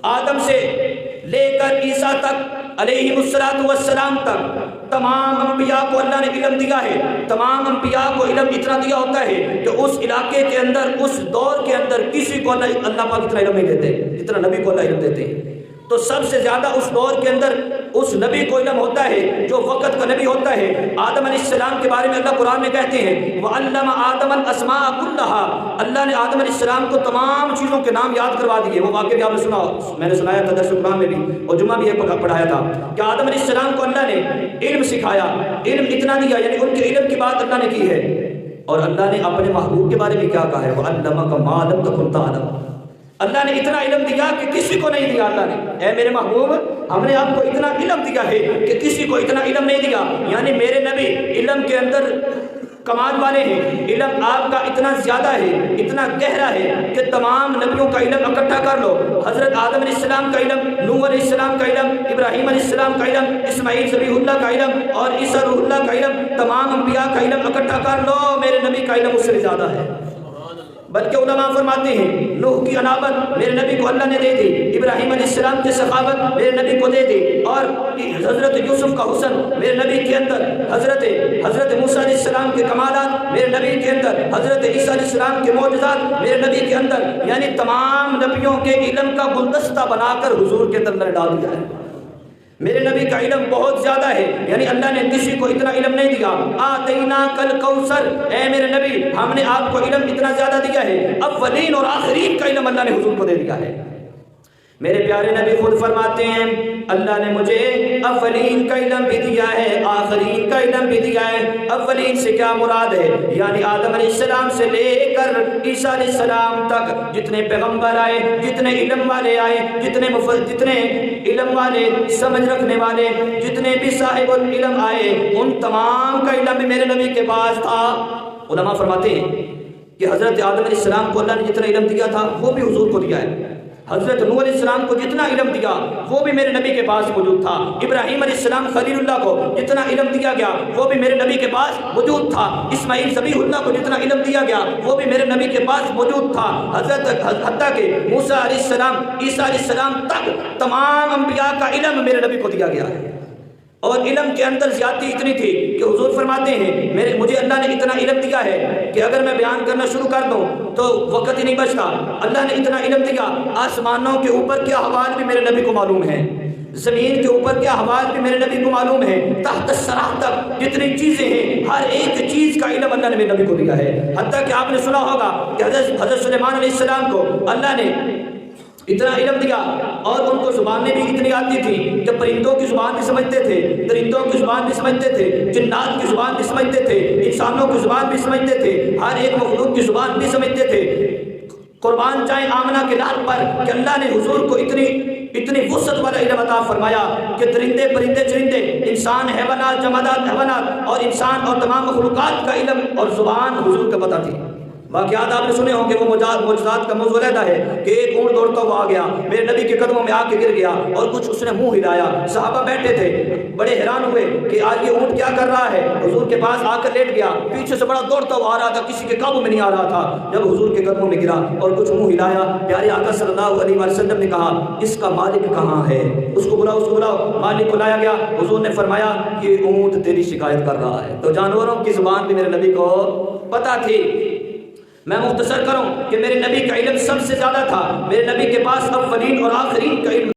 آدم سے لے کر عیسیٰ تک علیہ السلام تک تمام انبیاء کو اللہ نے علم دیا ہے۔ تمام انبیاء کو علم اتنا دیا ہوتا ہے کہ اس علاقے کے اندر، اس دور کے اندر کسی کو اللہ پاک اتنا علم نہیں دیتے جتنا نبی کو اللہ علم دیتے ہیں۔ تو سب سے زیادہ اس دور کے اندر اس نبی کو علم ہوتا ہے جو وقت کا نبی ہوتا ہے۔ آدم علیہ السلام کے بارے میں اللہ قرآن میں کہتے ہیں وَعَلَّمَ آدَمَ الْأَسْمَاءَ كُلَّهَا، اللہ نے آدم علیہ السلام کو تمام چیزوں کے نام یاد کروا دیے۔ وہ واقعہ بھی آپ نے سنا، میں نے سنایا تھا درس قرآن میں بھی، اور جمعہ بھی ایک پڑھایا تھا کہ آدم علیہ السلام کو اللہ نے علم سکھایا، علم اتنا دیا، یعنی ان کے علم کی بات اللہ نے کی ہے۔ اور اللہ نے اپنے محبوب کے بارے میں کیا کہا ہے وَعَلَّمَكَ مَا لَمْ تَكُنْ تَعْلَمُ، اللہ نے اتنا علم دیا کہ کسی کو نہیں دیا۔ اللہ نے، اے میرے محبوب ہم نے آپ کو اتنا علم دیا ہے کہ کسی کو اتنا علم نہیں دیا، یعنی میرے نبی علم کے اندر کمال والے ہیں۔ علم آپ کا اتنا زیادہ ہے، اتنا گہرا ہے کہ تمام نبیوں کا علم اکٹھا کر لو، حضرت آدم علیہ السلام کا علم، نوح علیہ السلام کا علم، ابراہیم علیہ السلام کا علم، اسماعیل ذبیح اللہ کا علم اور عیسیٰ روح اللہ کا علم، تمام انبیاء کا علم اکٹھا کر لو، میرے نبی کا علم اس سے زیادہ ہے۔ بلکہ علماء فرماتے ہیں نوح کی انابت میرے نبی کو اللہ نے دے دی، ابراہیم علیہ السلام کی سخاوت میرے نبی کو دے دی، اور حضرت یوسف کا حسن میرے نبی کے اندر، حضرت موسیٰ علیہ السلام کے کمالات میرے نبی کے اندر، حضرت عیسیٰ علیہ السلام کے معجزات میرے نبی کے اندر، یعنی تمام نبیوں کے علم کا گلدستہ بنا کر حضور کے اندر ڈال دیا ہے۔ میرے نبی کا علم بہت زیادہ ہے، یعنی اللہ نے کسی کو اتنا علم نہیں دیا۔ آتیناک الکوثر، اے میرے نبی ہم نے آپ کو علم اتنا زیادہ دیا ہے، اولین اور آخرین کا علم اللہ نے حضور کو دے دیا ہے۔ میرے پیارے نبی خود فرماتے ہیں اللہ نے مجھے اولین کا علم بھی دیا ہے، آخرین کا علم بھی دیا ہے۔ اولین سے کیا مراد ہے؟ یعنی آدم علیہ السلام سے لے کر عیسیٰ علیہ السلام تک جتنے پیغمبر آئے، جتنے علم والے آئے، جتنے علم والے، سمجھ رکھنے والے، جتنے بھی صاحب العلم آئے، ان تمام کا علم بھی میرے نبی کے پاس تھا۔ علماء فرماتے ہیں کہ حضرت آدم علیہ السلام کو اللہ نے جتنا علم دیا تھا وہ بھی حضور کو دیا ہے۔ حضرت نوح علیہ السلام کو جتنا علم دیا وہ بھی میرے نبی کے پاس موجود تھا۔ ابراہیم علیہ السلام خلیل اللہ کو جتنا علم دیا گیا وہ بھی میرے نبی کے پاس موجود تھا۔ اسماعیل ذبیح اللہ کو جتنا علم دیا گیا وہ بھی میرے نبی کے پاس موجود تھا۔ حتیٰ کہ موسیٰ علیہ السلام، عیسیٰ علیہ السلام تک تمام انبیاء کا علم میرے نبی کو دیا گیا ہے۔ اور علم کے اندر زیادتی اتنی تھی کہ حضور فرماتے ہیں مجھے اللہ نے اتنا علم دیا ہے کہ اگر میں بیان کرنا شروع کر دوں تو وقت ہی نہیں بچتا۔ اللہ نے اتنا علم دیا، آسمانوں کے اوپر کیا حوال بھی میرے نبی کو معلوم ہے، زمین کے اوپر کیا حوال بھی میرے نبی کو معلوم ہے، تحت الثری تک جتنی چیزیں ہیں ہر ایک چیز کا علم اللہ نے میرے نبی کو دیا ہے۔ حتیٰ کہ آپ نے سنا ہوگا کہ حضرت سلیمان علیہ السلام کو اللہ نے اتنا علم دیا اور ان کو زبانیں بھی اتنی آتی تھی کہ پرندوں کی زبان بھی سمجھتے تھے، درندوں کی زبان بھی سمجھتے تھے، جنات کی زبان بھی سمجھتے تھے، انسانوں کی زبان بھی سمجھتے تھے، ہر ایک مخلوق کی زبان بھی سمجھتے تھے۔ قربان جائیں آمنہ کے لال پر کہ اللہ نے حضور کو اتنی وسعت والا علم عطا فرمایا کہ درندے پرندے چرندے، انسان حیوانات جمادات حیوانات اور انسان اور تمام مخلوقات کا علم اور زبان حضور کا پتہ تھی۔ واقعات آپ نے سنے ہوں کہ وہ معجزات کا موضوع رہتا ہے کہ ایک اونٹ دوڑتا ہوا آ گیا، میرے نبی کے قدموں میں آ کے گر گیا اور کچھ اس نے منہ ہلایا، صحابہ بیٹھے تھے بڑے حیران ہوئے کہ آج یہ اونٹ کیا کر رہا ہے۔ حضور کے پاس آ کر لیٹ گیا، پیچھے سے بڑا دوڑتا ہوا آ رہا تھا، کسی کے قابو میں نہیں آ رہا تھا۔ جب حضور کے قدموں میں گرا اور کچھ منہ ہلایا، پیارے آقا صلی اللہ علیہ وسلم نے کہا اس کا مالک کہاں ہے؟ اس کو بلاؤ۔ مالک کو لایا گیا، حضور نے فرمایا یہ اونٹ تیری شکایت کر رہا ہے۔ تو جانوروں کی زبان بھی میرے نبی کو پتہ تھی۔ میں مختصر کروں کہ میرے نبی کا علم سب سے زیادہ تھا، میرے نبی کے پاس اولین اور آخرین کا علم